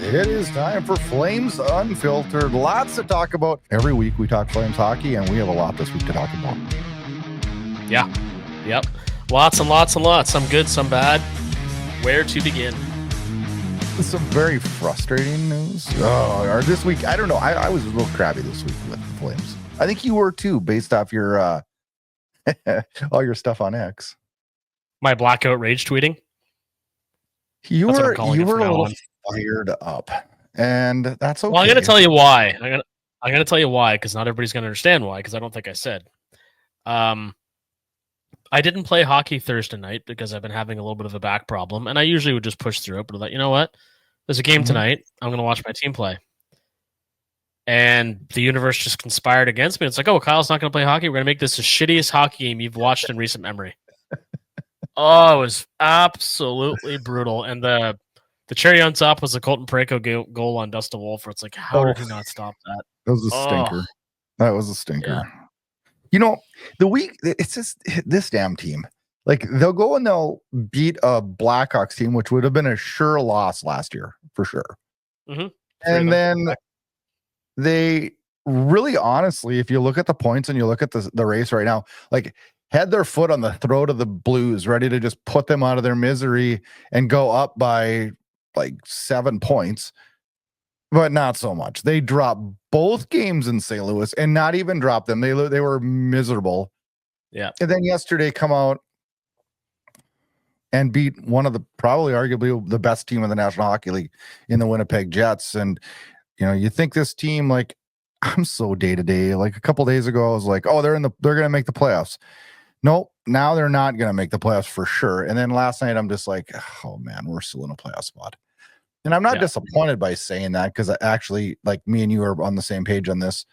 It is time for Flames Unfiltered. Lots to talk about. Every week we talk Flames hockey, and we have a lot this week to talk about. Yeah. Yep. Lots and lots and lots. Some good, some bad. Where to begin? Some very frustrating news. Or this week, I don't know. I was a little crabby this week with the Flames. I think you were too, based off your all your stuff on X. My blackout rage tweeting. You were a little fired up, and that's okay. Well, I'm going to tell you why. I'm going to tell you why, because not everybody's going to understand why, because I don't think I said. I didn't play hockey Thursday night because I've been having a little bit of a back problem, and I usually would just push through it, but I thought, you know what? There's a game tonight. I'm going to watch my team play. And the universe just conspired against me. It's like, oh, Kyle's not going to play hockey. We're going to make this the shittiest hockey game you've watched in recent memory. Oh, it was absolutely brutal. And the cherry on top was the Colton Parayko goal on Dustin Wolf, where it's like, how did he not stop that? That was a stinker. That was a stinker. Yeah. You know, it's just this damn team. Like, they'll go and they'll beat a Blackhawks team, which would have been a sure loss last year, for sure. Mm-hmm. And then they really, honestly, if you look at the points and you look at the race right now, like, had their foot on the throat of the Blues, ready to just put them out of their misery and go up by like 7 points, but not so much. They dropped both games in St. Louis and not even dropped them. They were miserable. Yeah. And then yesterday come out and beat one of the probably arguably the best team in the National Hockey League in the Winnipeg Jets. And, you know, you think this team, like, I'm so day to day, like a couple days ago, I was like, oh, they're going to make the playoffs. Nope. Now they're not going to make the playoffs for sure. And then last night, I'm just like, oh man, we're still in a playoff spot. And I'm not disappointed by saying that, because actually, like, me and you are on the same page on this.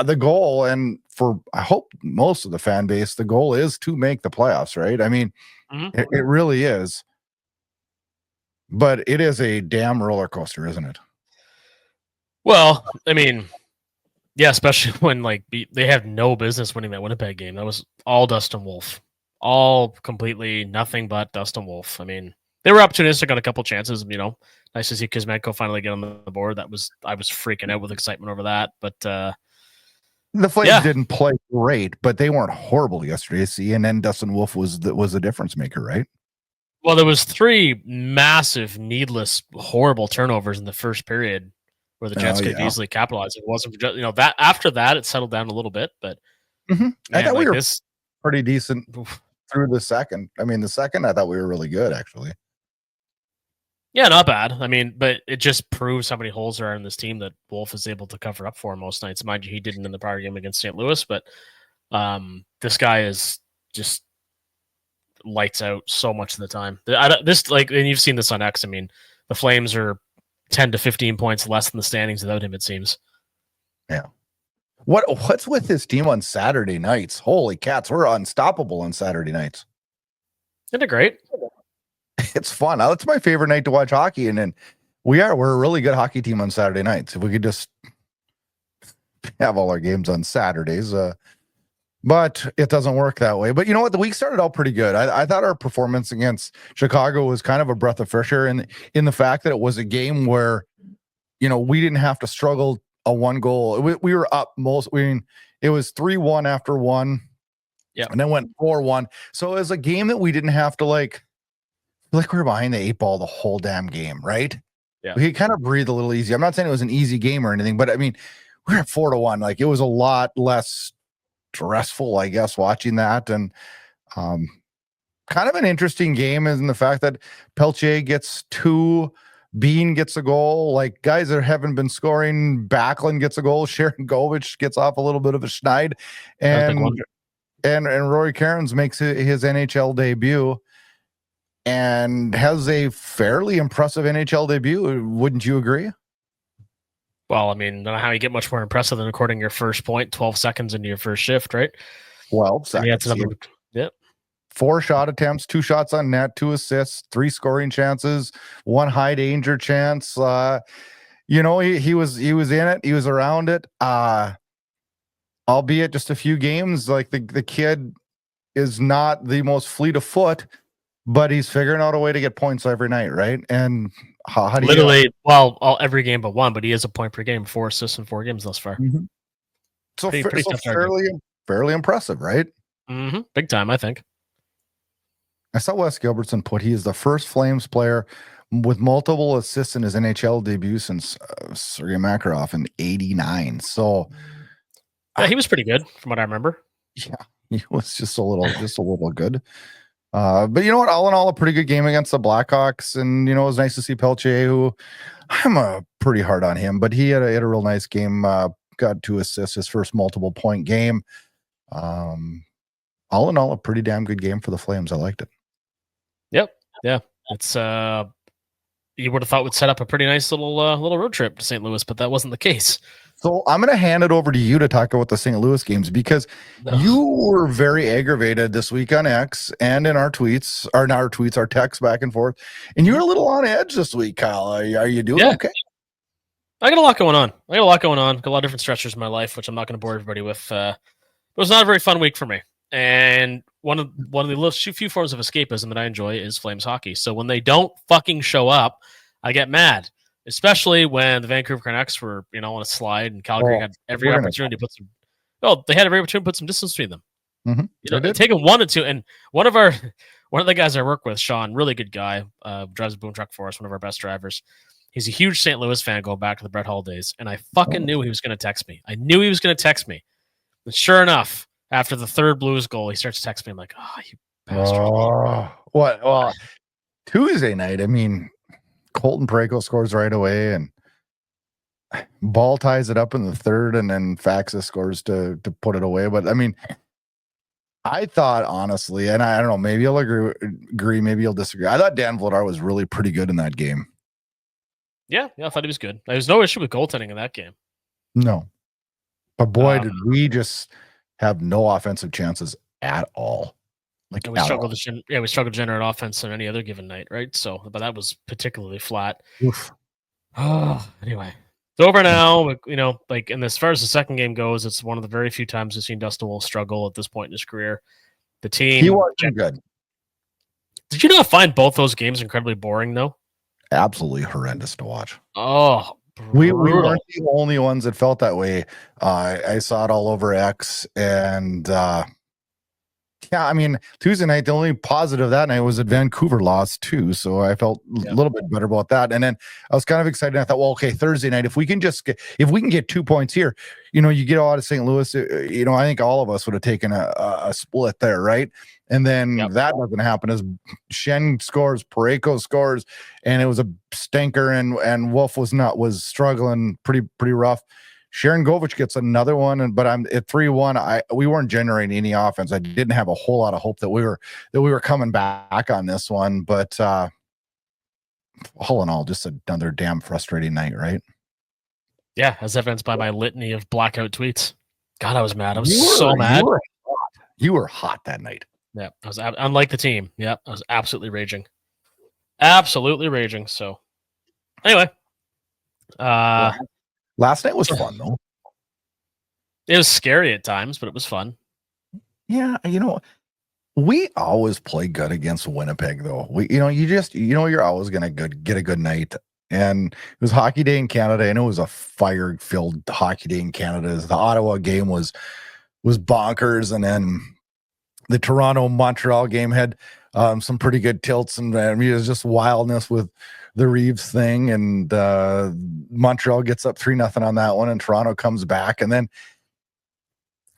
The goal, and for I hope most of the fan base, the goal is to make the playoffs, right? I mean, it really is. But it is a damn roller coaster, isn't it? Well, I mean, yeah, especially when they have no business winning that Winnipeg game. That was all Dustin Wolf, all completely nothing but Dustin Wolf. I mean, they were opportunistic on a couple chances. You know, nice to see Kuzmenko finally get on the board. I was freaking out with excitement over that. But the Flames didn't play great, but they weren't horrible yesterday. See, and then Dustin Wolf was the difference maker, right? Well, there was 3 massive, needless, horrible turnovers in the first period, where the Jets could easily capitalize. It wasn't just, that after that it settled down a little bit, but man, I thought we were pretty decent through the second. I mean, the second I thought we were really good, actually. Yeah, not bad. I mean, but it just proves how many holes there are in this team that Wolf is able to cover up for most nights. Mind you, he didn't in the prior game against St. Louis, but this guy is just lights out so much of the time. And you've seen this on X. I mean, the Flames are 10 to 15 points less than the standings without him, it seems. Yeah. What's with this team on Saturday nights? Holy cats, we're unstoppable on Saturday nights. Isn't it great? It's fun. It's my favorite night to watch hockey, and then we're a really good hockey team on Saturday nights. If we could just have all our games on Saturdays, but it doesn't work that way. But you know what? The week started out pretty good. I thought our performance against Chicago was kind of a breath of fresh air in the fact that it was a game where, we didn't have to struggle a 1 goal. We were up it was 3-1 after 1. Yeah. And then went 4-1. So it was a game that we didn't have to like we were behind the 8 ball the whole damn game, right? Yeah. We could kind of breathe a little easy. I'm not saying it was an easy game or anything, but I mean, we were at 4-1. Like, it was a lot less stressful, I guess, watching that. And kind of an interesting game is in the fact that Peltier gets 2, Bean gets a goal. Like, guys that haven't been scoring, Backlund gets a goal, Sharon Govich gets off a little bit of a schneid, and Rory Cairns makes his NHL debut and has a fairly impressive NHL debut. Wouldn't you agree? Well, I mean, I don't know how you get much more impressive than recording your first point 12 seconds into your first shift, right? 12 seconds. Yep. 4 shot attempts, 2 shots on net, 2 assists, 3 scoring chances, 1 high danger chance. He was in it. He was around it. Albeit just a few games. Like, the kid is not the most fleet of foot, but he's figuring out a way to get points every night, right? And How do Literally, well, every game but one, but he has a point per game, 4 assists in 4 games thus far. you? So, Pretty so tough to argue. fairly impressive, right? Big time, I think. I saw Wes Gilbertson put he is the first Flames player with multiple assists in his NHL debut since Sergei Makarov in '89. So Yeah, he was pretty good from what I remember. yeah, he was just a little good. But you know what? All in all, a pretty good game against the Blackhawks, and you know it was nice to see Pelche, who I'm pretty hard on him, but he had a real nice game. Got 2 assists, his first multiple point game. All in all, a pretty damn good game for the Flames. I liked it. Yep. Yeah. It's you would have thought would set up a pretty nice little road trip to St. Louis, but that wasn't the case. So I'm going to hand it over to you to talk about the St. Louis games because you were very aggravated this week on X and in our tweets, our texts back and forth, and you were a little on edge this week, Kyle. Are you doing okay? I got a lot going on. Got a lot of different stretchers in my life, which I'm not going to bore everybody with. It was not a very fun week for me. And one of the few forms of escapism that I enjoy is Flames hockey. So when they don't fucking show up, I get mad. Especially when the Vancouver Canucks were, on a slide, and Calgary had every opportunity to put some. Oh, they had every opportunity to put some distance between them. Mm-hmm. Taking 1 and 2, and one of the guys I work with, Sean, really good guy, drives a boom truck for us, one of our best drivers. He's a huge St. Louis fan going back to the Brett Hull days, and I fucking knew he was going to text me. I knew he was going to text me. And sure enough, after the 3rd Blues goal, he starts texting me. I'm like, oh, you bastard. Oh, what? Well, Tuesday night, I mean, Colton Parayko scores right away, and Ball ties it up in the 3rd, and then Faxa scores to put it away. But I mean, I thought honestly, and I don't know, maybe you'll agree, maybe you'll disagree. I thought Dan Vladar was really pretty good in that game. Yeah, I thought he was good. There was no issue with goaltending in that game. No, but boy, did we just have no offensive chances at all. Like we struggled to generate offense on any other given night, right? So, but that was particularly flat. Oof. Anyway, it's over now. And as far as the second game goes, it's one of the very few times we've seen Dustin Wolf struggle at this point in his career. The team, he wasn't good. Did you not find both those games incredibly boring, though? Absolutely horrendous to watch. Oh, we weren't the only ones that felt that way. I saw it all over X, and yeah, I mean, Tuesday night, the only positive that night was that Vancouver lost too, so I felt a little bit better about that. And then I was kind of excited. I thought, well, okay, Thursday night, if we can get 2 points here, you get out of St. Louis, I think all of us would have taken a split there, right? And then that doesn't happen as Shen scores, Parayko scores, and it was a stinker, and Wolf was struggling pretty rough. Sharon Govich gets another one, but I'm at 3-1. We weren't generating any offense. I didn't have a whole lot of hope that we were coming back on this one, but all in all, just another damn frustrating night, right? Yeah, as evidenced by my litany of blackout tweets. God, I was mad. I was so mad. You were hot that night. Yeah, I was unlike the team. Yeah, I was absolutely raging. Absolutely raging. So, anyway, last night was fun though. It was scary at times, but it was fun. Yeah, we always play good against Winnipeg though. You're always gonna get a good night. And it was Hockey Day in Canada, and it was a fire-filled Hockey Day in Canada. The Ottawa game was bonkers, and then the Toronto-Montreal game had some pretty good tilts, and it was just wildness with the Reeves thing, and Montreal gets up 3-0 on that one, and Toronto comes back, and then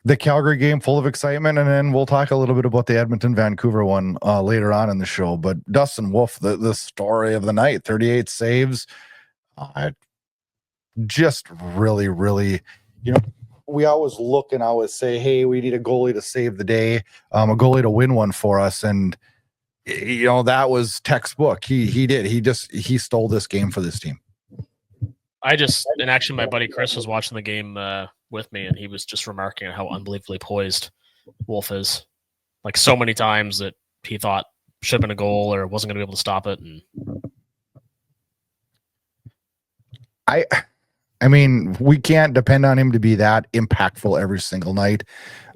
the Calgary game full of excitement, and then we'll talk a little bit about the Edmonton-Vancouver one later on in the show. But Dustin Wolf, the story of the night, 38 saves, just really, really, we always look and always say, hey, we need a goalie to save the day, a goalie to win one for us, and that was textbook. He stole this game for this team. And actually my buddy Chris was watching the game with me, and he was just remarking on how unbelievably poised Wolf is. Like so many times that he thought should have been a goal or wasn't going to be able to stop it. And I mean, we can't depend on him to be that impactful every single night,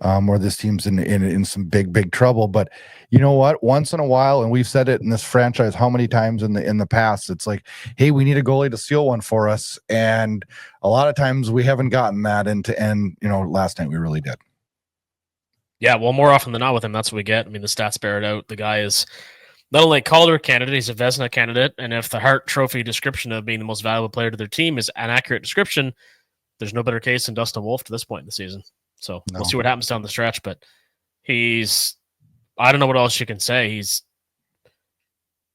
or this team's in some big trouble. But you know what? Once in a while, and we've said it in this franchise how many times in the past, it's like, hey, we need a goalie to steal one for us, and a lot of times we haven't gotten that. And last night we really did. Yeah, well, more often than not with him, that's what we get. I mean, the stats bear it out. The guy is not only a Calder candidate, he's a Vezina candidate. And if the Hart Trophy description of being the most valuable player to their team is an accurate description, there's no better case than Dustin Wolf to this point in the season. So we'll see what happens down the stretch. But I don't know what else you can say. He's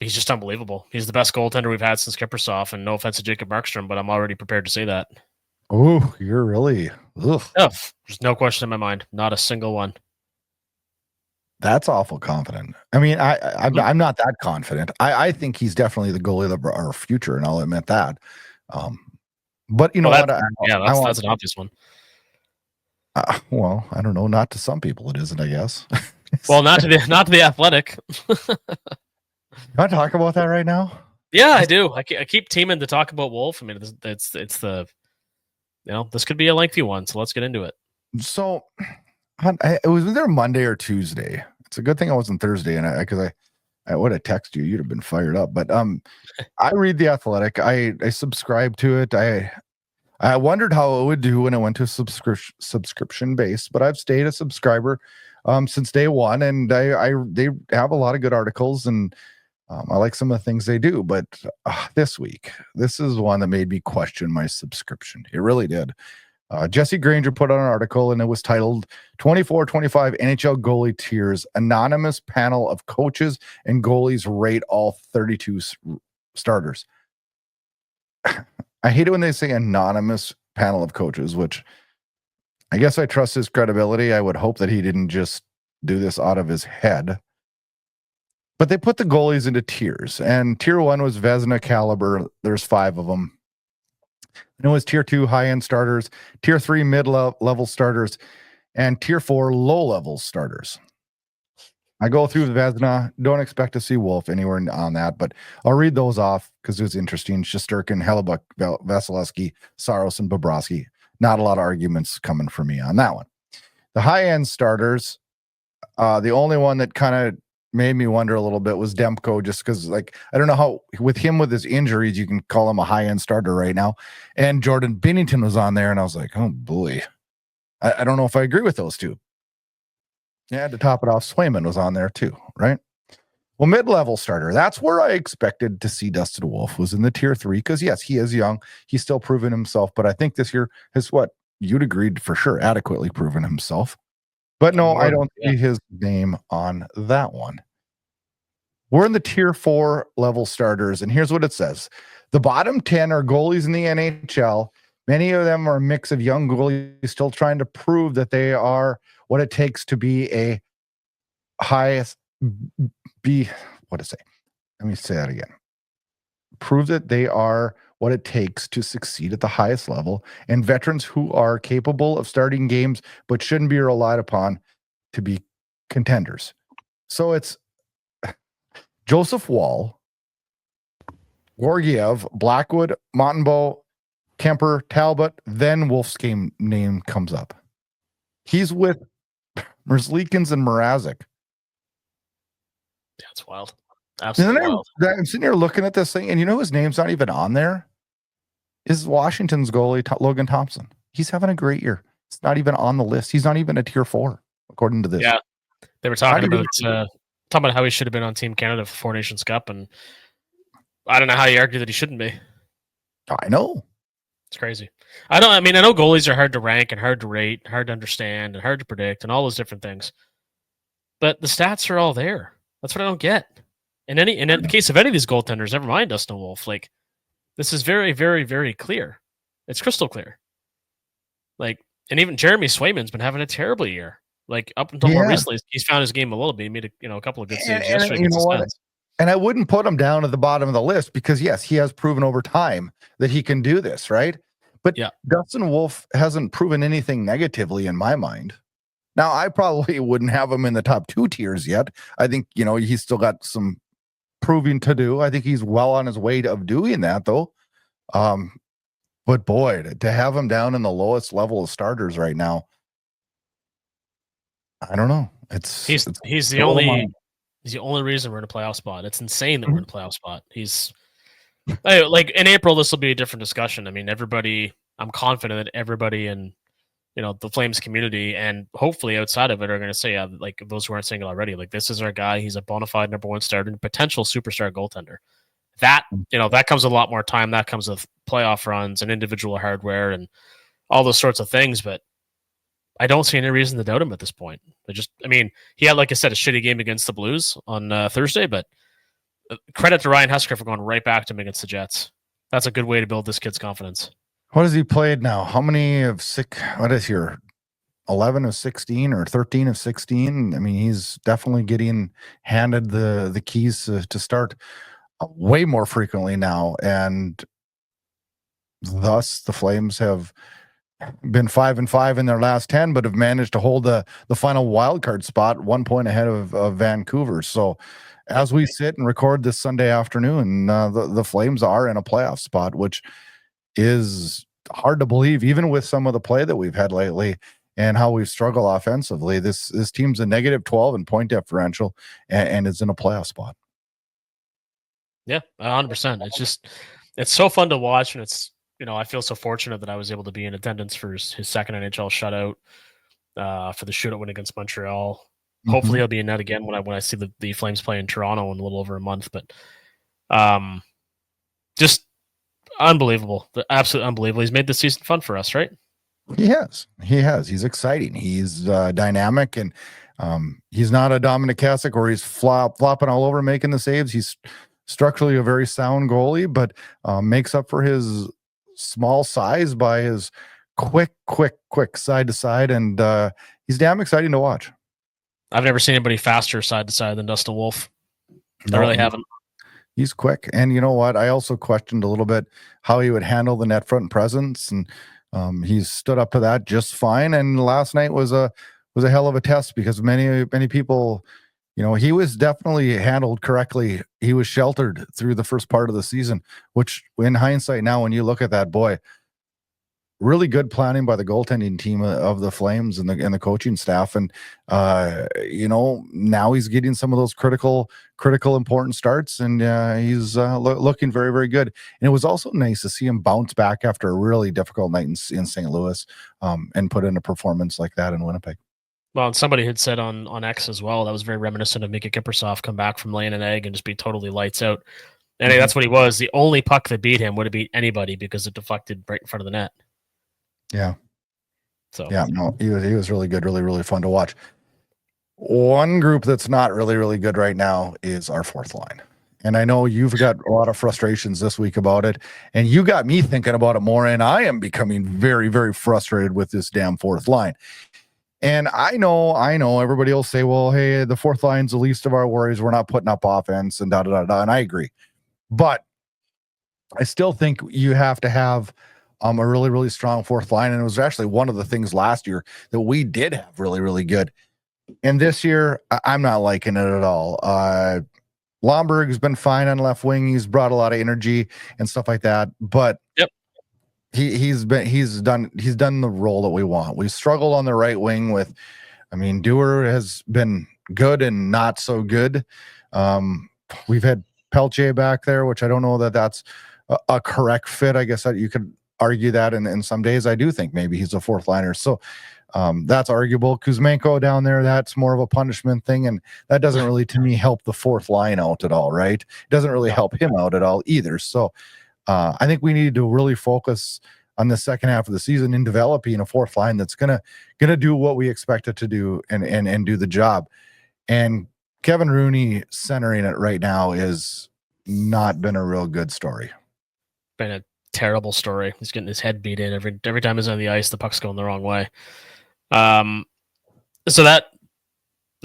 just unbelievable. He's the best goaltender we've had since Kiprusoff. And no offense to Jacob Markstrom, but I'm already prepared to say that. Oh, you're really... Ugh. Oh, there's no question in my mind. Not a single one. That's awful confident. I mean, I'm not that confident. I think he's definitely the goalie of our future, and I'll admit that. But you know what? That's an obvious one. Well, I don't know. Not to some people, it isn't. I guess. Well, not to the Athletic. You want to talk about that right now? Yeah, I do. I keep teaming to talk about Wolf. I mean, it's the this could be a lengthy one, so let's get into it. So. It was either Monday or Tuesday. It's a good thing I wasn't Thursday, and because I would have texted you, you'd have been fired up. But I read the Athletic. I subscribe to it. I wondered how it would do when it went to subscription base, but I've stayed a subscriber since day one, and they have a lot of good articles, and I like some of the things they do. But this week, this is one that made me question my subscription. It really did. Jesse Granger put out an article, and it was titled 24-25 NHL goalie tiers. Anonymous panel of coaches and goalies rate all 32 starters. I hate it when they say anonymous panel of coaches, which I guess I trust his credibility. I would hope that he didn't just do this out of his head. But they put the goalies into tiers, and tier 1 was Vezina caliber. There's 5 of them. And it was tier 2 high-end starters, tier 3 mid-level starters, and tier 4 low-level starters. I go through the Vezina. Don't expect to see Wolf anywhere on that, but I'll read those off because it was interesting. Shesterkin, Hellebuck, Vasilevsky, Saros, and Bobrovsky. Not a lot of arguments coming for me on that one. The high-end starters, the only one that kind of made me wonder a little bit was Demko, just because, like, I don't know how with his injuries, you can call him a high-end starter right now. And Jordan Binnington was on there, and I was like, oh boy, I don't know if I agree with those two. Yeah, to top it off, Swayman was on there too, right? Well, mid-level starter, that's where I expected to see Dustin Wolf, was in the tier 3, because yes, he is young, he's still proven himself, but I think this year has, what you'd agreed for sure, adequately proven himself. But no, I don't see his name on that one. We're in the tier 4 level starters, and here's what it says. The bottom 10 are goalies in the NHL. Many of them are a mix of young goalies still trying to prove that they are what it takes to be a highest what to say? Let me say that again. Prove that they are what it takes to succeed at the highest level, and veterans who are capable of starting games but shouldn't be relied upon to be contenders. So it's Joseph Wall, Gorgiev, Blackwood, Montembeault, Kemper, Talbot, then Wolf's name comes up. He's with Merzlikins and Mrazek. Yeah, it's wild. Absolutely wild. I'm sitting here looking at this thing, and you know his name's not even on there? Is Washington's goalie, Logan Thompson. He's having a great year. It's not even on the list. He's not even a tier 4, according to this. Yeah, they were talking about how he should have been on Team Canada for Four Nations Cup, and I don't know how you argue that he shouldn't be. I know. It's crazy. I know goalies are hard to rank and hard to rate, hard to understand, and hard to predict, and all those different things. But the stats are all there. That's what I don't get. In the case of any of these goaltenders, never mind Dustin Wolf, like, this is very, very, very clear. It's crystal clear. Like, and even Jeremy Swayman's been having a terrible year. Like, up until more recently, he's found his game a little bit. He made a couple of good saves yesterday. You know what? And I wouldn't put him down at the bottom of the list because, yes, he has proven over time that he can do this, right? But Dustin Wolf hasn't proven anything negatively in my mind. Now, I probably wouldn't have him in the top 2 tiers yet. I think, he's still got some proving to do. I think he's well on his way of doing that, though. But boy, to have him down in the lowest level of starters right now, I don't know. He's the only reason we're in a playoff spot. It's insane that we're in a playoff spot. Like in April, this will be a different discussion. I mean, I'm confident that everybody in the Flames community and hopefully outside of it are going to say, like those who aren't saying it already, like this is our guy. He's a bona fide number one starter and potential superstar goaltender. That that comes with a lot more time. That comes with playoff runs and individual hardware and all those sorts of things. But I don't see any reason to doubt him at this point. He had, like I said, a shitty game against the Blues on Thursday, but credit to Ryan Husker for going right back to him against the Jets. That's a good way to build this kid's confidence. What has he played now? How many of six? What is here? 11 of 16 or 13 of 16? I mean, he's definitely getting handed the keys to start way more frequently now, and thus the Flames have been 5-5 in their last 10, but have managed to hold the final wild card spot 1 point ahead of Vancouver. So as we sit and record this Sunday afternoon, the Flames are in a playoff spot, which is hard to believe, even with some of the play that we've had lately and how we've struggled offensively. This team's a -12 in point differential and is in a playoff spot. Yeah, 100%. It's so fun to watch, and it's I feel so fortunate that I was able to be in attendance for his second NHL shutout, for the shootout win against Montreal. Mm-hmm. Hopefully, he'll be in that again when I see the Flames play in Toronto in a little over a month. But just unbelievable, absolutely unbelievable. He's made the season fun for us, right? He has. He's exciting. He's dynamic, and he's not a Dominic Hasek where he's flopping all over making the saves. He's structurally a very sound goalie, but makes up for his small size by his quick side to side, and he's damn exciting to watch. I've never seen anybody faster side to side than Dustin Wolf. I really haven't. He's quick, and you know what? I also questioned a little bit how he would handle the net front presence, and he's stood up to that just fine. And last night was a hell of a test because many people, he was definitely handled correctly. He was sheltered through the first part of the season, which in hindsight now, when you look at that, boy, really good planning by the goaltending team of the Flames and the coaching staff. And, now he's getting some of those critical important starts, and he's looking very, very good. And it was also nice to see him bounce back after a really difficult night in St. Louis, and put in a performance like that in Winnipeg. Well, and somebody had said on X as well, that was very reminiscent of Mika Kiprusoff come back from laying an egg and just be totally lights out. And that's what he was. The only puck that beat him would have beat anybody because it deflected right in front of the net. Yeah. So yeah, no, he was really good, really, really fun to watch. One group that's not really, really good right now is our fourth line. And I know you've got a lot of frustrations this week about it, and you got me thinking about it more, and I am becoming very, very frustrated with this damn fourth line. And I know everybody will say, well, hey, the fourth line's the least of our worries. We're not putting up offense and da-da-da-da. And I agree. But I still think you have to have a really, really strong fourth line. And it was actually one of the things last year that we did have really, really good. And this year, I'm not liking it at all. Lomberg's been fine on left wing. He's brought a lot of energy and stuff like that. But yep. He's done the role that we want. We struggled on the right wing with, Dewar has been good and not so good. We've had Peltier back there, which I don't know that that's a correct fit. I guess that you could argue that in some days. I do think maybe he's a fourth liner. So that's arguable. Kuzmenko down there, that's more of a punishment thing. And that doesn't really, to me, help the fourth line out at all, right? It doesn't really help him out at all either. So I think we need to really focus on the second half of the season in developing a fourth line that's gonna do what we expect it to do and do the job. And Kevin Rooney centering it right now is not been a real good story. Been a terrible story. He's getting his head beat in every time he's on the ice. The puck's going the wrong way. So that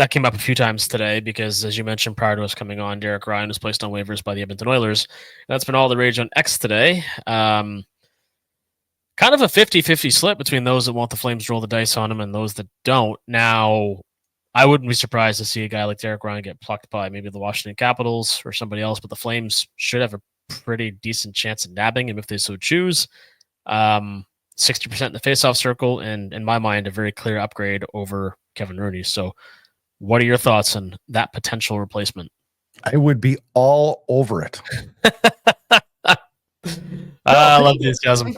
came up a few times today because, as you mentioned prior to us coming on, Derek Ryan was placed on waivers by the Edmonton Oilers. That's been all the rage on X today. Kind of a 50-50 split between those that want the Flames roll the dice on him and those that don't. Now, I wouldn't be surprised to see a guy like Derek Ryan get plucked by maybe the Washington Capitals or somebody else, but the Flames should have a pretty decent chance of nabbing him if they so choose. 60% in the faceoff circle, and in my mind, a very clear upgrade over Kevin Rooney. So, what are your thoughts on that potential replacement? I would be all over it. I love the enthusiasm.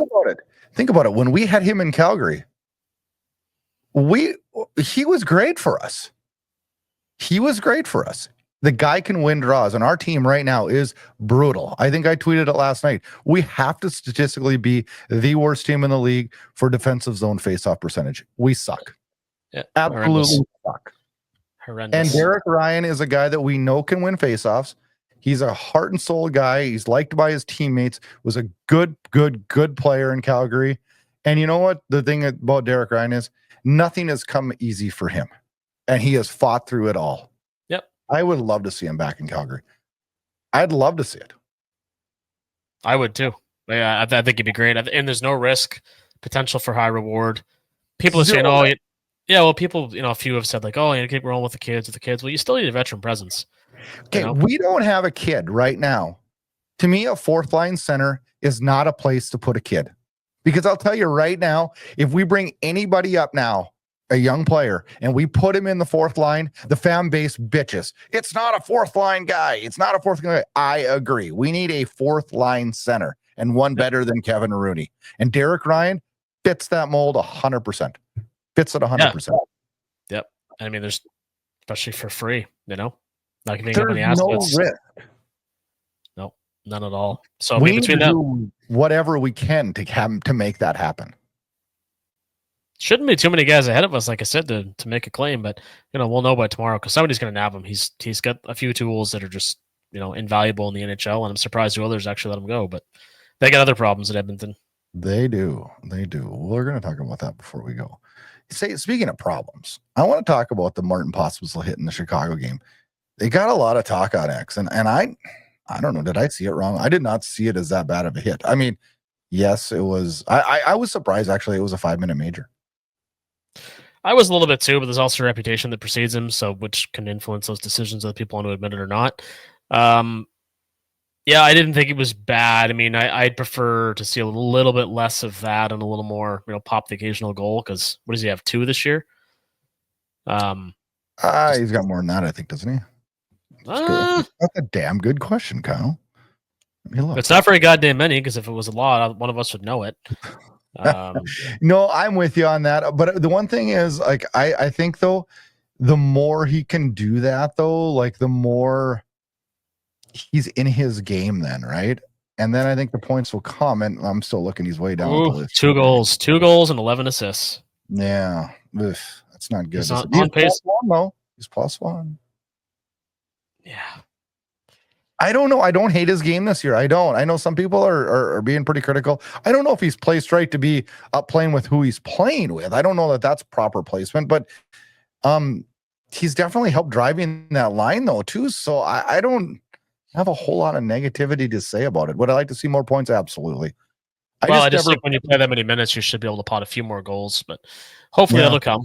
Think about it. When we had him in Calgary, he was great for us. He was great for us. The guy can win draws, and our team right now is brutal. I think I tweeted it last night. We have to statistically be the worst team in the league for defensive zone faceoff percentage. We suck. Yeah, absolutely suck. Horrendous. And Derek Ryan is a guy that we know can win faceoffs. He's a heart and soul guy. He's liked by his teammates. Was a good player in Calgary. And you know what? The thing about Derek Ryan is nothing has come easy for him, and he has fought through it all. Yep. I would love to see him back in Calgary. I'd love to see it. I would too. Yeah, I think it'd be great. And there's no risk, potential for high reward. People are saying, "Oh, yeah." Well, people, a few have said like, "Oh, you keep rolling with the kids." Well, you still need a veteran presence. Okay, we don't have a kid right now. To me, a fourth line center is not a place to put a kid, because I'll tell you right now, if we bring anybody up now, a young player, and we put him in the fourth line, the fan base bitches. It's not a fourth line guy. It's not a fourth line guy. I agree. We need a fourth line center, and one better than Kevin Rooney. And Derek Ryan fits that mold 100%. Fits it 100%. Yep. I mean, there's, especially for free, not giving there's up any assets. No risk. No, none at all. So we between need to do whatever we can to make that happen. Shouldn't be too many guys ahead of us, like I said, to make a claim, but we'll know by tomorrow because somebody's going to nab him. He's got a few tools that are just invaluable in the NHL, and I'm surprised the others actually let him go. But they got other problems at Edmonton. They do. We're going to talk about that before we go. Speaking of problems, I want to talk about the Martin Pospisil hit in the Chicago game. They got a lot of talk on X, and I don't know. Did I see it wrong? I did not see it as that bad of a hit. I mean, yes, it was. I was surprised actually. It was a 5-minute major. I was a little bit too, but there's also a reputation that precedes him, so which can influence those decisions whether people want to admit it or not. Yeah, I didn't think it was bad. I mean, I'd prefer to see a little bit less of that and a little more, pop the occasional goal. Because what does he have, 2 this year? He's got more than that, I think, doesn't he? That's a damn good question, Kyle. It's not very goddamn many, because if it was a lot, one of us would know it. No, I'm with you on that. But the one thing is, like, I think though, the more he can do that, though, like the more he's in his game, then, right? And then I think the points will come. And I'm still looking; he's way down the list. 2 goals, and 11 assists. Yeah, that's not good. He's on pace. He's +1. Yeah. I don't know. I don't hate his game this year. I don't. I know some people are being pretty critical. I don't know if he's placed right to be up playing with who he's playing with. I don't know that that's proper placement, but he's definitely helped driving that line though too. So I don't have a whole lot of negativity to say about it. Would I like to see more points? Absolutely. I just think when you play that many minutes, you should be able to pot a few more goals, but hopefully that'll come.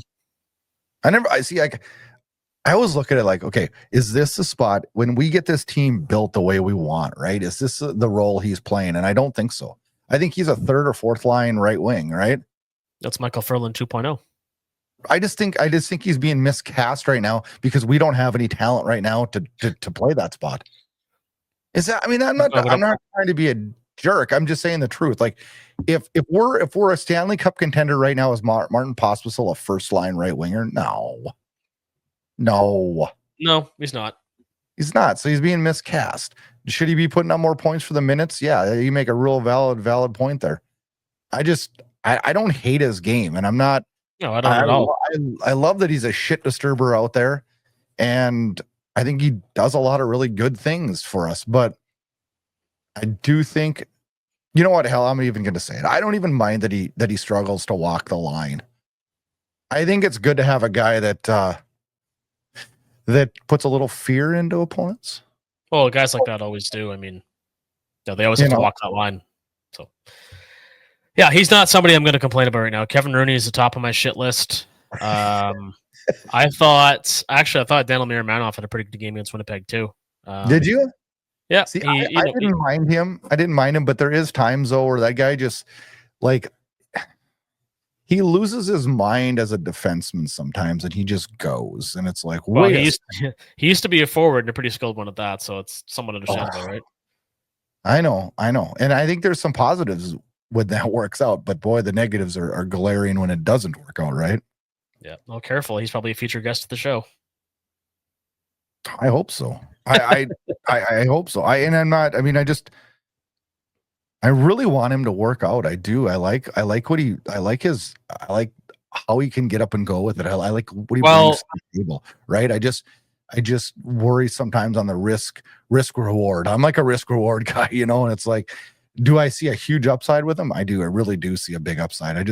I always look at it like, okay, is this the spot when we get this team built the way we want, right? Is this the role he's playing? And I don't think so. I think he's a 3rd or 4th line right wing, right? That's Michael Furlan 2.0. I just think he's being miscast right now because we don't have any talent right now to play that spot. Is that? I mean, I'm not trying to be a jerk. I'm just saying the truth. Like, if we're a Stanley Cup contender right now, is Martin Pospisil a 1st line right winger? No, he's not. He's not. So he's being miscast. Should he be putting up more points for the minutes? Yeah, you make a real valid point there. I don't hate his game, and I'm not. No, I don't at all. I love that he's a shit disturber out there, and I think he does a lot of really good things for us. But I do think, you know what? Hell, I'm even going to say it. I don't even mind that he struggles to walk the line. I think it's good to have a guy that puts a little fear into opponents. Well, guys like that always do. I mean, they always have to walk that line. So, yeah, he's not somebody I'm going to complain about right now. Kevin Rooney is the top of my shit list. I thought Daniel Miramanoff had a pretty good game against Winnipeg too. Did you? Yeah. See, I didn't mind him. I didn't mind him, but there is times though where that guy just like he loses his mind as a defenseman sometimes, and he just goes, and it's like, Well, wait, he used to be a forward and a pretty skilled one at that, so it's somewhat understandable, right? I know, and I think there's some positives when that works out, but boy, the negatives are glaring when it doesn't work out, right? Yeah. Well, careful. He's probably a featured guest of the show. I hope so. I hope so. I'm not. I mean, I really want him to work out. I do. I like how he can get up and go with it. I like what he brings to the table. Right. I just worry sometimes on the risk reward. I'm like a risk reward guy, and it's like, do I see a huge upside with him? I do. I really do see a big upside. I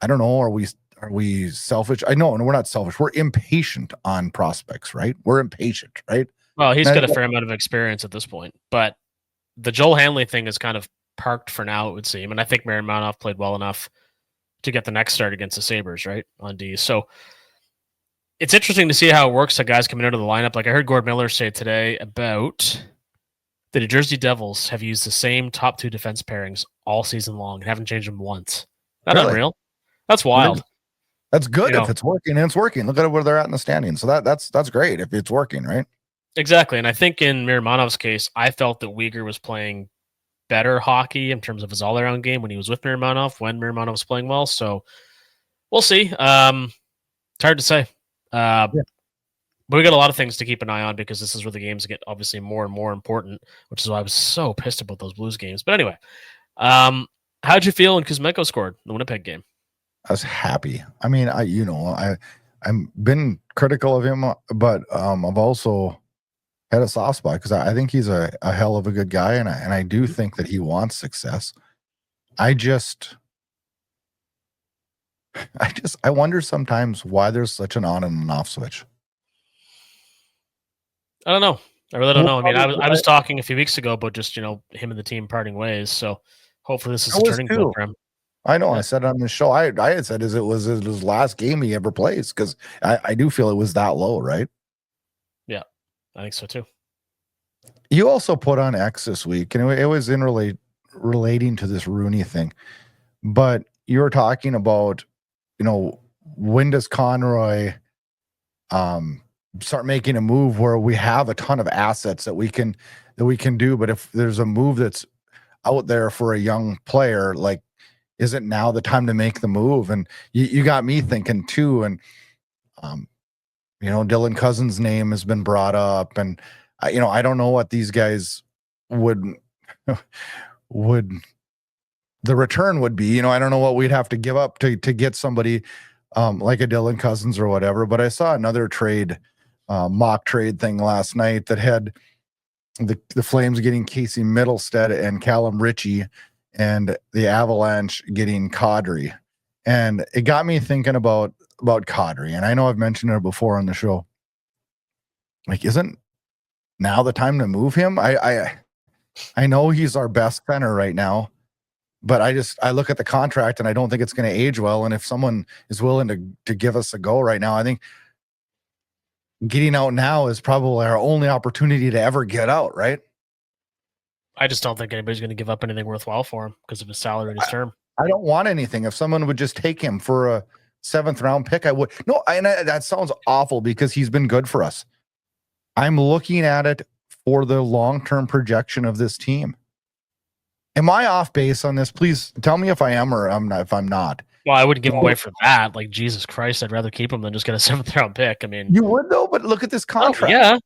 don't know. Are we selfish? I know, and we're not selfish. We're impatient on prospects, right? We're impatient, right? Well, he's got a fair amount of experience at this point, but the Joel Hanley thing is kind of parked for now, it would seem. And I think Miromanov played well enough to get the next start against the Sabres, right? On D. So it's interesting to see how it works. The guys coming out of the lineup. Like I heard Gord Miller say today about the New Jersey Devils have used the same top two defense pairings all season long and haven't changed them once. That's unreal. That's wild. That's good if it's working, and it's working. Look at where they're at in the standings. So that's great if it's working, right? Exactly. And I think in Miromanov's case, I felt that Wpg was playing better hockey in terms of his all-around game when he was with Miromanov, when Miromanov was playing well. So we'll see. It's hard to say. But we got a lot of things to keep an eye on because this is where the games get obviously more and more important, which is why I was so pissed about those Blues games. But anyway, how'd you feel when Kuzmenko scored in the Winnipeg game? I was happy. I mean, I've been critical of him, but I've also had a soft spot because I think he's a hell of a good guy, and I do think that he wants success. I wonder sometimes why there's such an on and an off switch. I don't know. I really don't know. I mean, I was talking a few weeks ago about just him and the team parting ways. So hopefully this is a turning point for him. I know. Yeah. I said it on the show. I had said it was his last game he ever plays because I do feel it was that low, right? Yeah, I think so too. You also put on X this week, and it was in relating to this Rooney thing, but you were talking about, when does Conroy start making a move where we have a ton of assets that we can do, but if there's a move that's out there for a young player, like, is it now the time to make the move? And you got me thinking too. And, Dylan Cousins' name has been brought up, and I don't know what these guys would the return would be. I don't know what we'd have to give up to get somebody like a Dylan Cousins or whatever. But I saw another trade, mock trade thing last night that had the Flames getting Casey Middlestead and Callum Ritchie, and the Avalanche getting Kadri. And it got me thinking about Kadri. And I know I've mentioned it before on the show. Like, isn't now the time to move him? I know he's our best center right now, but I look at the contract and I don't think it's going to age well. And if someone is willing to give us a go right now, I think getting out now is probably our only opportunity to ever get out, right? I just don't think anybody's going to give up anything worthwhile for him because of his salary and his term. I don't want anything. If someone would just take him for a 7th round pick, I would. No, that sounds awful because he's been good for us. I'm looking at it for the long-term projection of this team. Am I off base on this? Please tell me if I am or I'm not. If I'm not. Well, I wouldn't give him away for that. Like, Jesus Christ, I'd rather keep him than just get a 7th round pick. I mean, you would though, but look at this contract. Yeah.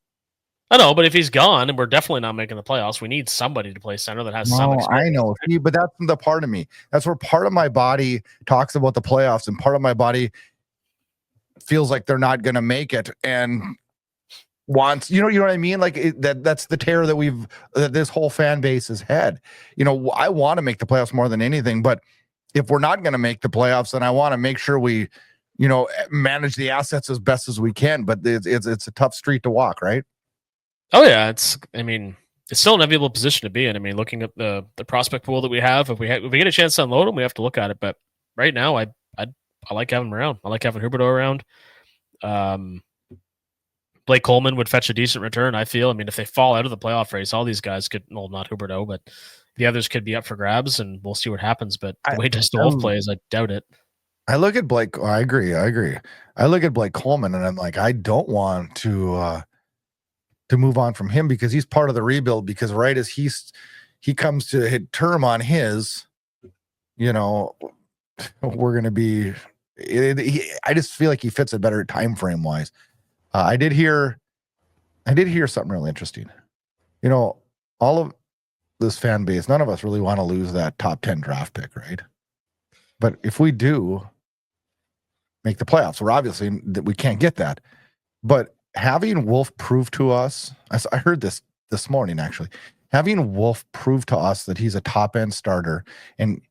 I know, but if he's gone, and we're definitely not making the playoffs, we need somebody to play center that has some experience. I know, but that's the part of me. That's where part of my body talks about the playoffs, and part of my body feels like they're not going to make it, and wants, you know what I mean? Like that's the terror that this whole fan base has had. I want to make the playoffs more than anything, but if we're not going to make the playoffs, then I want to make sure we, manage the assets as best as we can. But it's a tough street to walk, right? Oh yeah, it's still an enviable position to be in. I mean, looking at the prospect pool that we have, if we get a chance to unload them, we have to look at it. But right now, I like having them around. I like having Huberdeau around. Blake Coleman would fetch a decent return, I feel. I mean, if they fall out of the playoff race, all these guys could, well, not Huberdeau, but the others could be up for grabs, and we'll see what happens. But the way Dustin I Wolf plays, I doubt it. I look at Blake. I agree. I look at Blake Coleman, and I'm like, I don't want to move on from him because he's part of the rebuild. Because right as he comes to hit term on his, we're going to be. I just feel like he fits a better time frame wise. I did hear something really interesting. All of this fan base, none of us really want to lose that top 10 draft pick, right? But if we do make the playoffs, we're obviously that we can't get that. But having Wolf prove to us, I heard this morning actually, having Wolf prove to us that he's a top end starter and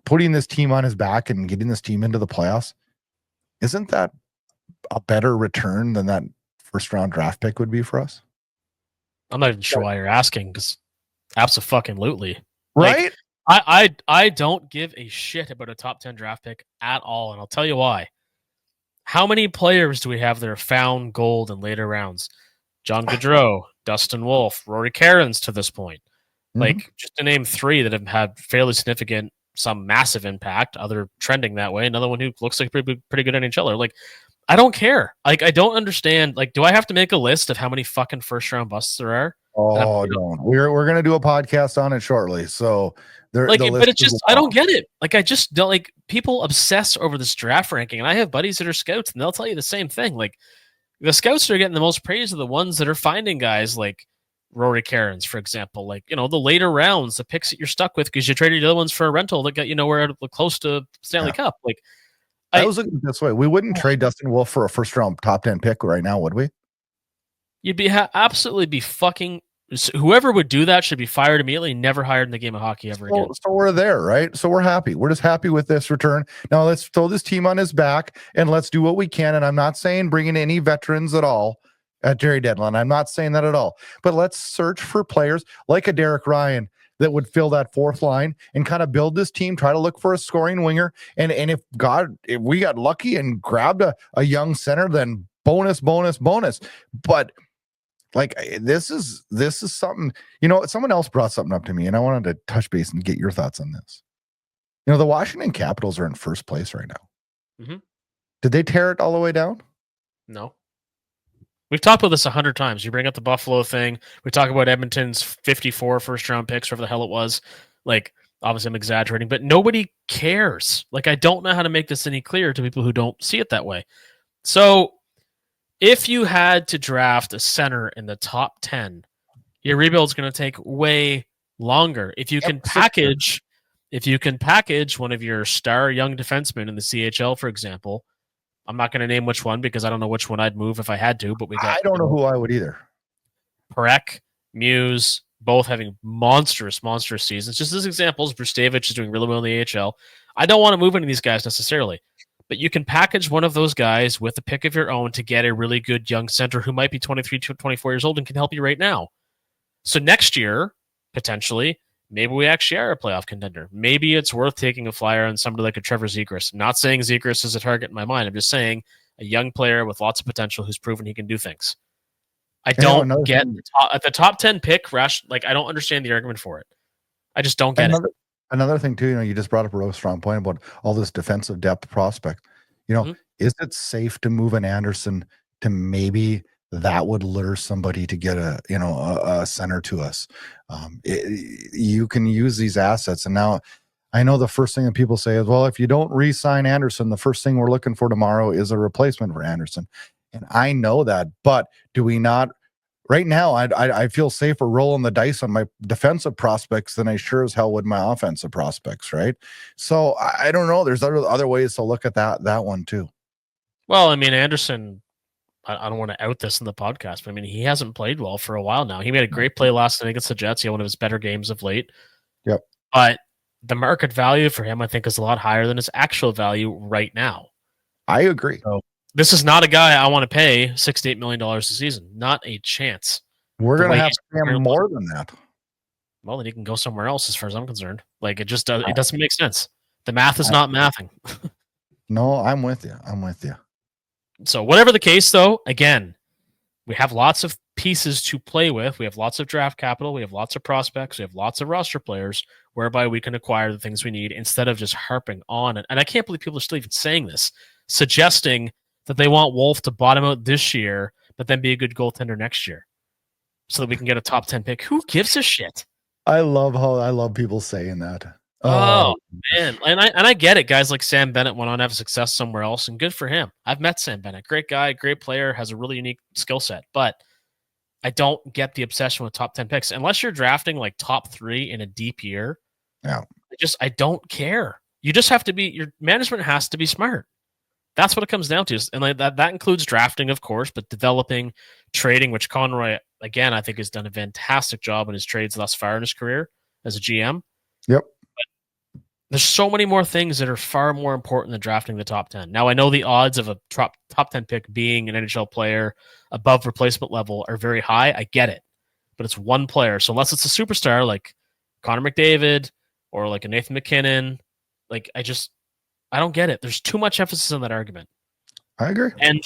putting this team on his back and getting this team into the playoffs, isn't that a better return than that first round draft pick would be for us? I'm not even sure why you're asking, because abso-fucking-lutely. Right? I don't give a shit about a top 10 draft pick at all, and I'll tell you why. How many players do we have that are found gold in later rounds? John Gaudreau, Dustin Wolf, Rory Cairns to this point. Like, just to name 3 that have had fairly significant, some massive impact, other trending that way, another one who looks like a pretty good NHLer. Like, I don't care. Like, I don't understand. Like, do I have to make a list of how many fucking first round busts there are? Oh, don't. We're gonna do a podcast on it shortly. So but it's just I don't get it. Like, I just don't like people obsess over this draft ranking, and I have buddies that are scouts, and they'll tell you the same thing. Like, the scouts that are getting the most praise are the ones that are finding guys like Rory Cairns, for example. Like, the later rounds, the picks that you're stuck with because you traded the other ones for a rental that got you nowhere close to Stanley Cup. Like, I was looking this way. We wouldn't trade Dustin Wolf for a first round top 10 pick right now, would we? You'd be absolutely be fucking. Whoever would do that should be fired immediately. Never hired in the game of hockey ever again. So we're there, right? So we're happy. We're just happy with this return. Now let's throw this team on his back and let's do what we can. And I'm not saying bring in any veterans at all at Jerry Deadline. I'm not saying that at all. But let's search for players like a Derek Ryan that would fill that fourth line and kind of build this team, try to look for a scoring winger. And if we got lucky and grabbed a young center, then bonus. But like, this is something, someone else brought something up to me and I wanted to touch base and get your thoughts on this. The Washington Capitals are in first place right now. Mm-hmm. Did they tear it all the way down? No. We've talked about this 100 times. You bring up the Buffalo thing. We talk about Edmonton's 54 first-round picks, whatever the hell it was. Like, obviously I'm exaggerating, but nobody cares. Like, I don't know how to make this any clearer to people who don't see it that way. So, if you had to draft a center in the top 10, your rebuild's going to take way longer. If you can package one of your star young defensemen in the CHL, for example, I'm not going to name which one because I don't know which one I'd move if I had to, but I don't know who I would either. Perek, Muse, both having monstrous seasons. Just as examples, Brustavich is doing really well in the AHL. I don't want to move any of these guys necessarily, but you can package one of those guys with a pick of your own to get a really good young center who might be 23 to 24 years old and can help you right now. So next year, potentially, maybe we actually are a playoff contender. Maybe it's worth taking a flyer on somebody like a Trevor Zegras. Not saying Zegras is a target in my mind. I'm just saying a young player with lots of potential who's proven he can do things. I don't get at the top 10 pick, Rash. Like, I don't understand the argument for it. I just don't get it. Another thing too, you just brought up a real strong point about all this defensive depth prospect. Is it safe to move an Anderson to maybe that would lure somebody to get a center to us? You can use these assets. And now I know the first thing that people say is, well, if you don't re-sign Anderson, the first thing we're looking for tomorrow is a replacement for Anderson. And I know that, but do we not? Right now, I feel safer rolling the dice on my defensive prospects than I sure as hell would my offensive prospects, right? So I don't know. There's other ways to look at that one too. Well, I mean, Anderson, I don't want to out this in the podcast, but I mean, he hasn't played well for a while now. He made a great play last night against the Jets. He had one of his better games of late. Yep. But the market value for him, I think, is a lot higher than his actual value right now. I agree. So, this is not a guy I want to pay $6 to $8 million a season. Not a chance. We're going to have to pay him more than that. Well, then he can go somewhere else as far as I'm concerned. Like, it just it doesn't make sense. The math is not mathing. No, I'm with you. So whatever the case, though, again, we have lots of pieces to play with. We have lots of draft capital. We have lots of prospects. We have lots of roster players whereby we can acquire the things we need instead of just harping on it. And I can't believe people are still even saying this, suggesting that they want Wolf to bottom out this year, but then be a good goaltender next year so that we can get a top 10 pick. Who gives a shit? I love people saying that. Oh man, and I get it. Guys like Sam Bennett went on to have success somewhere else, and good for him. I've met Sam Bennett, great guy, great player, has a really unique skill set. But I don't get the obsession with top 10 picks unless you're drafting like top 3 in a deep year. Yeah, I don't care. You just have to be. Your management has to be smart. That's what it comes down to, and like that includes drafting, of course, but developing, trading, which Conroy again I think has done a fantastic job in his trades thus far in his career as a GM. Yep. There's so many more things that are far more important than drafting the top 10. Now, I know the odds of a top 10 pick being an NHL player above replacement level are very high. I get it. But it's one player. So unless it's a superstar like Connor McDavid or like a Nathan McKinnon, like I don't get it. There's too much emphasis on that argument. I agree. And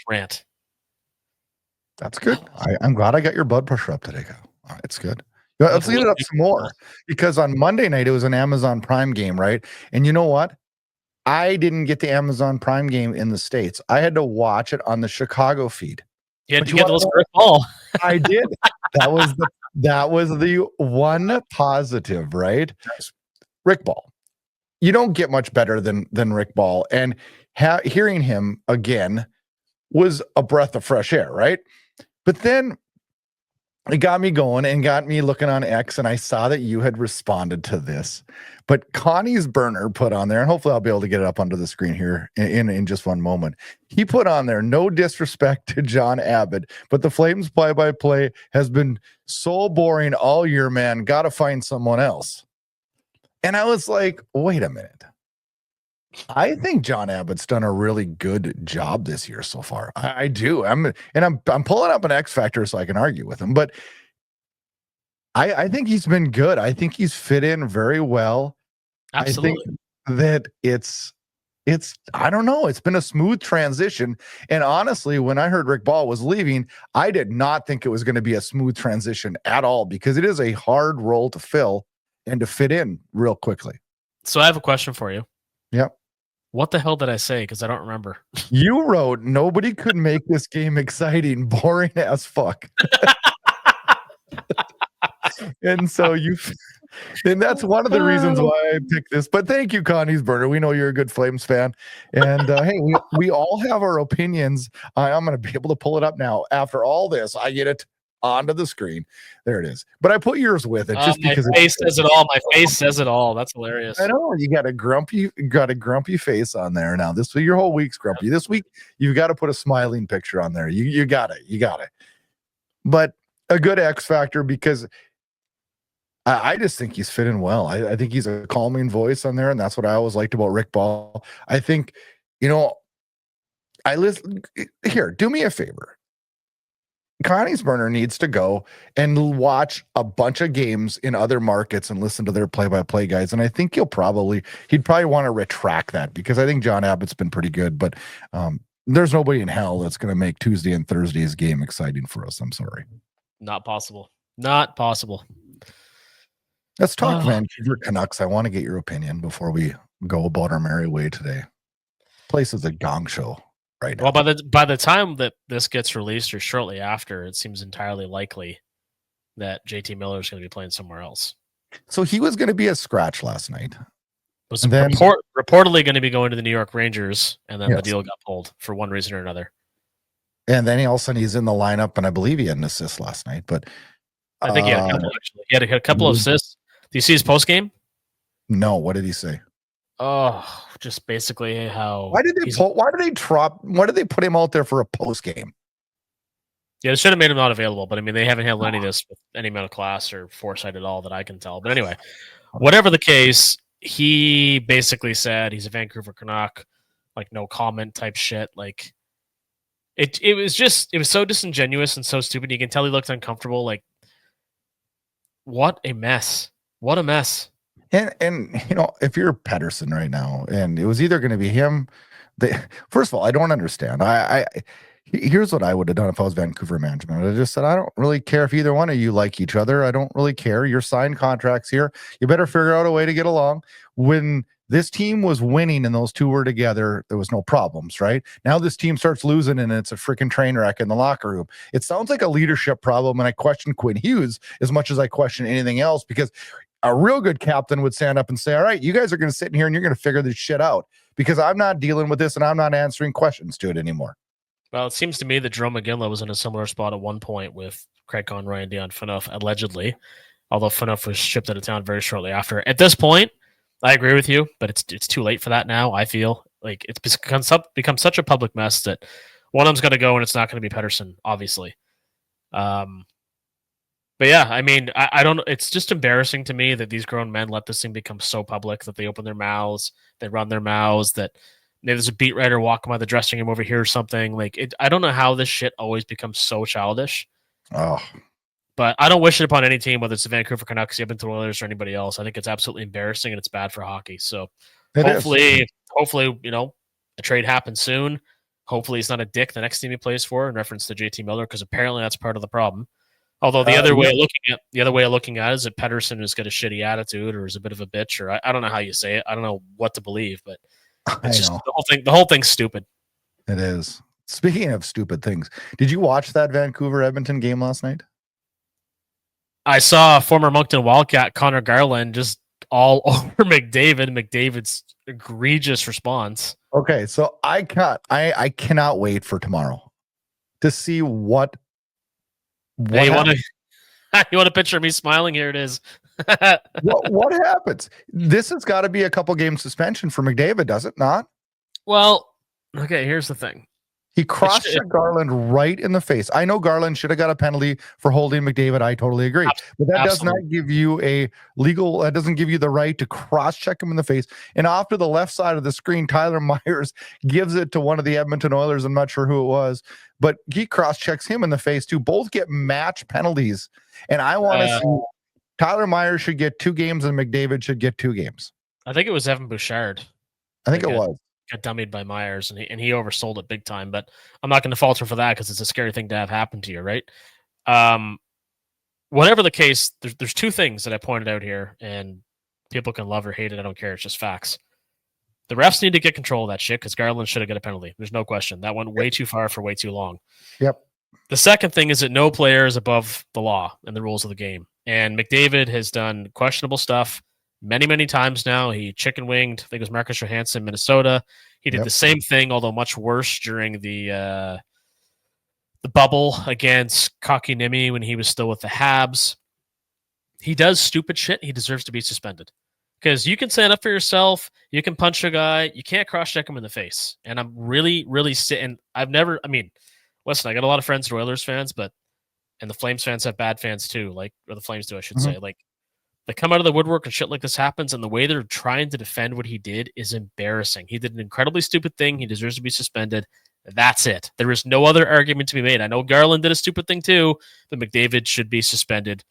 rant. That's good. I'm glad I got your blood pressure up today, Kyle. It's good. Let's get it up some more, because on Monday night it was an Amazon Prime game, right? And you know what? I didn't get the Amazon Prime game in the States. I had to watch it on the Chicago feed. You had to get those Rick Ball. I did. That was the one positive, right? Rick Ball. You don't get much better than Rick Ball, and hearing him again was a breath of fresh air, right? But then it got me going and got me looking on X, and I saw that you had responded to this. But Connie's burner put on there, and hopefully I'll be able to get it up onto the screen here in just one moment. He put on there, no disrespect to John Abbott, but the Flames play-by-play has been so boring all year, man. Got to find someone else. And I was like, wait a minute. I think John Abbott's done a really good job this year so far. I do. I'm pulling up an X Factor so I can argue with him, but I think he's been good. I think he's fit in very well. Absolutely. I think that it's I don't know. It's been a smooth transition. And honestly, when I heard Rick Ball was leaving, I did not think it was going to be a smooth transition at all, because it is a hard role to fill and to fit in real quickly. So I have a question for you. Yep. What the hell did I say? Because I don't remember. You wrote, nobody could make this game exciting, boring as fuck. And that's one of the reasons why I picked this. But thank you, Connie's burner. We know you're a good Flames fan. And hey, we all have our opinions. I'm going to be able to pull it up now. After all this, I get it onto the screen. There it is. But I put yours with it just because my face says it all. My face says it all. That's hilarious. I know you got a grumpy face on there now. This your whole week's grumpy. This week you've got to put a smiling picture on there. You got it. But a good X Factor, because I just think he's fitting well. I think he's a calming voice on there, and that's what I always liked about Rick Ball. I think, I listen here. Do me a favor. Connie's burner needs to go and watch a bunch of games in other markets and listen to their play-by-play guys. And I think he'd probably want to retract that, because I think John Abbott's been pretty good, but there's nobody in hell that's going to make Tuesday and Thursday's game exciting for us. I'm sorry. Not possible. Not possible. Let's talk Vancouver Canucks. I want to get your opinion before we go about our merry way today. Place is a gong show. Right now. Well, by the time that this gets released, or shortly after, it seems entirely likely that JT Miller is going to be playing somewhere else. So he was going to be a scratch last night. Was reportedly going to be going to the New York Rangers, and then the deal got pulled for one reason or another. And then all of a sudden he's in the lineup, and I believe he had an assist last night. But I think he had a couple. Actually, he had a couple of assists. Do you see his post game? No. What did he say? Oh, just basically how. Why did they put him out there for a post game? Yeah, they should have made him not available, but I mean, they haven't handled any of this with any amount of class or foresight at all that I can tell. But anyway, whatever the case, he basically said he's a Vancouver Canuck, like no comment type shit. Like it was so disingenuous and so stupid. You can tell he looked uncomfortable. Like, what a mess! What a mess! And if you're Pedersen right now, and it was either going to be him, first of all, I don't understand. Here's what I would have done if I was Vancouver management. I just said, I don't really care if either one of you like each other. I don't really care. You're signed contracts here. You better figure out a way to get along. When this team was winning and those two were together, there was no problems, right? Now this team starts losing and it's a freaking train wreck in the locker room. It sounds like a leadership problem, and I question Quinn Hughes as much as I question anything else, because a real good captain would stand up and say, all right, you guys are going to sit in here and you're going to figure this shit out, because I'm not dealing with this and I'm not answering questions to it anymore. Well, it seems to me that Jerome McGinley was in a similar spot at one point with Craig Conroy and Dion Phaneuf, allegedly, although Phaneuf was shipped out of town very shortly after. At this point, I agree with you, but it's too late for that now. I feel like it's become such a public mess that one of them's going to go, and it's not going to be Pettersson, obviously. But yeah, I mean, I don't. It's just embarrassing to me that these grown men let this thing become so public that they open their mouths, they run their mouths, that there's a beat writer walking by the dressing room over here or something. Like, I don't know how this shit always becomes so childish. Oh, but I don't wish it upon any team, whether it's the Vancouver Canucks, the Edmonton Oilers, or anybody else. I think it's absolutely embarrassing and it's bad for hockey. So hopefully, a trade happens soon. Hopefully, he's not a dick the next team he plays for, in reference to JT Miller, because apparently that's part of the problem. Although the other way of looking at it is that Pettersson has got a shitty attitude or is a bit of a bitch, or I don't know how you say it. I don't know what to believe, but it's just the whole thing's stupid. It is. Speaking of stupid things, did you watch that Vancouver Edmonton game last night? I saw former Moncton Wildcat Connor Garland just all over McDavid. McDavid's egregious response. Okay, so I cannot wait for tomorrow to see what hey, you want to picture me smiling? Here it is. what happens? This has got to be a couple game suspension for McDavid, does it not? Well, okay, here's the thing. He cross-checked Garland right in the face. I know Garland should have got a penalty for holding McDavid. I totally agree. But that does not give you that doesn't give you the right to cross-check him in the face. And off to the left side of the screen, Tyler Myers gives it to one of the Edmonton Oilers. I'm not sure who it was, but he cross-checks him in the face too. Both get match penalties. And I want to see Tyler Myers should get 2 games and McDavid should get 2 games. I think it was Evan Bouchard. I think it was. Got dummied by Myers, and he oversold it big time. But I'm not going to falter for that, because it's a scary thing to have happen to you, right? Whatever the case, there's 2 things that I pointed out here, and people can love or hate it. I don't care. It's just facts. The refs need to get control of that shit, because Garland should have got a penalty. There's no question. That went way too far for way too long. Yep. The second thing is that no player is above the law and the rules of the game. And McDavid has done questionable stuff many, many times now. He chicken winged, I think it was Marcus Johansson, Minnesota. He did the same thing, although much worse, during the bubble against Kotkaniemi when he was still with the Habs. He does stupid shit. He deserves to be suspended, because you can stand up for yourself. You can punch a guy. You can't cross-check him in the face. And I'm really, really sitting. Listen, I got a lot of friends that are Oilers fans, and the Flames fans have bad fans too, or the Flames do, I should say. Like, they come out of the woodwork and shit like this happens, and the way they're trying to defend what he did is embarrassing. He did an incredibly stupid thing. He deserves to be suspended. That's it. There is no other argument to be made. I know Garland did a stupid thing too, but McDavid should be suspended.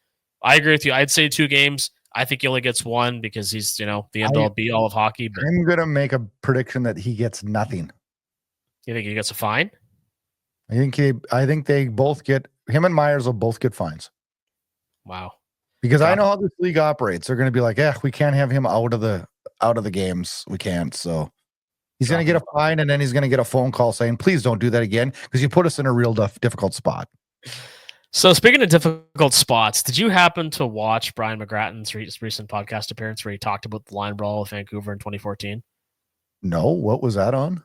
I agree with you. I'd say 2 games. I think he only gets 1 because he's, the end-all be-all of hockey. But I'm going to make a prediction that he gets nothing. You think he gets a fine? I think they both get, him and Myers will both get fines. Wow. Because I know how this league operates. They're going to be like, we can't have him out of the games. We can't. So he's going to get a fine, and then he's going to get a phone call saying, please don't do that again, because you put us in a real difficult spot. So speaking of difficult spots, did you happen to watch Brian McGrattan's recent podcast appearance where he talked about the line brawl with Vancouver in 2014? No. What was that on?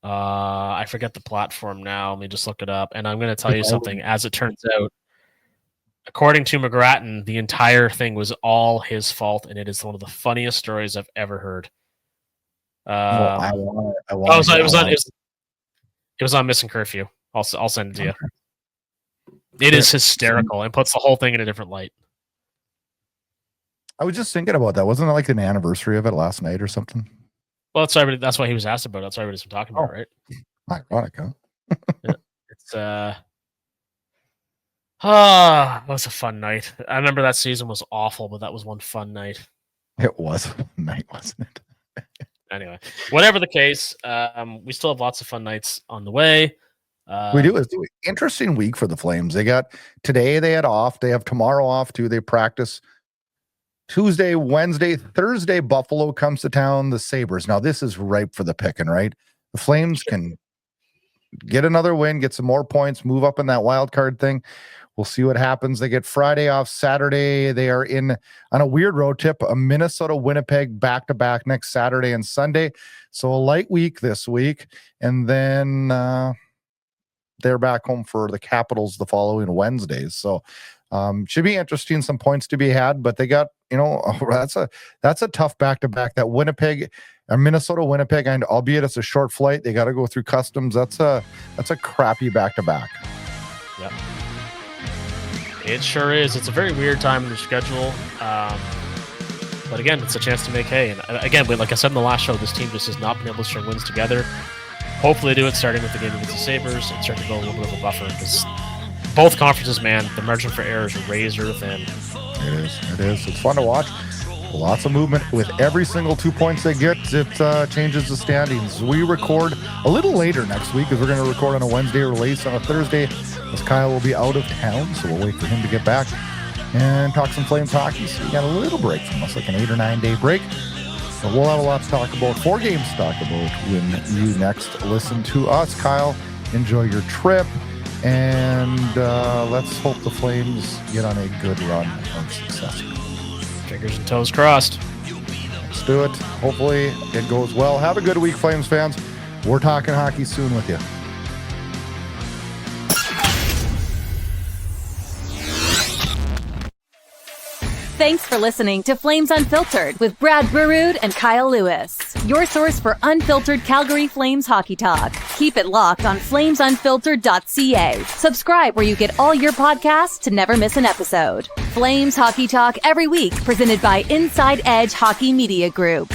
I forget the platform now. Let me just look it up. And I'm going to tell you something. As it turns out, according to McGrattan, the entire thing was all his fault, and it is one of the funniest stories I've ever heard. It was on Missing Curfew. I'll send it to you. It is hysterical and puts the whole thing in a different light. I was just thinking about that. Wasn't it like an anniversary of it last night or something? Well, that's why he was asked about it. That's why everybody's been talking about it, right? Ironic, huh? Yeah. It's it was a fun night. I remember that season was awful, but that was one fun night. It was a fun night, wasn't it? Anyway, whatever the case, we still have lots of fun nights on the way. We do. It's an interesting week for the Flames. They got today, they had off. They have tomorrow off too. They practice Tuesday, Wednesday, Thursday. Buffalo comes to town. The Sabres. Now, this is ripe for the picking, right? The Flames can get another win, get some more points, move up in that wild card thing. We'll see what happens. They get Friday off. Saturday, they are on a weird road trip, a Minnesota, Winnipeg back-to-back next Saturday and Sunday. So a light week this week. And then they're back home for the Capitals the following Wednesdays. So should be interesting. Some points to be had, but they got, that's a tough back-to-back. That Winnipeg, Minnesota, Winnipeg, and albeit it's a short flight, they got to go through customs. That's a crappy back-to-back. Yep. It sure is. It's a very weird time in your schedule. But again, it's a chance to make hay. And again, like I said in the last show, this team just has not been able to string wins together. Hopefully they do it starting with the game against the Sabres and start to build a little bit of a buffer. Because both conferences, man, the margin for error is razor thin. It is. It's fun to watch. Lots of movement. With every single 2 points they get, it changes the standings. We record a little later next week because we're going to record on a Wednesday, release on a Thursday, as Kyle will be out of town, so we'll wait for him to get back and talk some Flames hockey. So we got a little break from us, like an 8 or 9 day break. But we'll have a lot to talk about, 4 games to talk about when you next listen to us. Kyle, enjoy your trip, and let's hope the Flames get on a good run of success. Fingers and toes crossed. Let's do it. Hopefully it goes well. Have a good week, Flames fans. We're talking hockey soon with you. Thanks for listening to Flames Unfiltered with Brad Burud and Kyle Lewis, your source for unfiltered Calgary Flames hockey talk. Keep it locked on flamesunfiltered.ca. Subscribe where you get all your podcasts to never miss an episode. Flames hockey talk every week, presented by Inside Edge Hockey Media Group.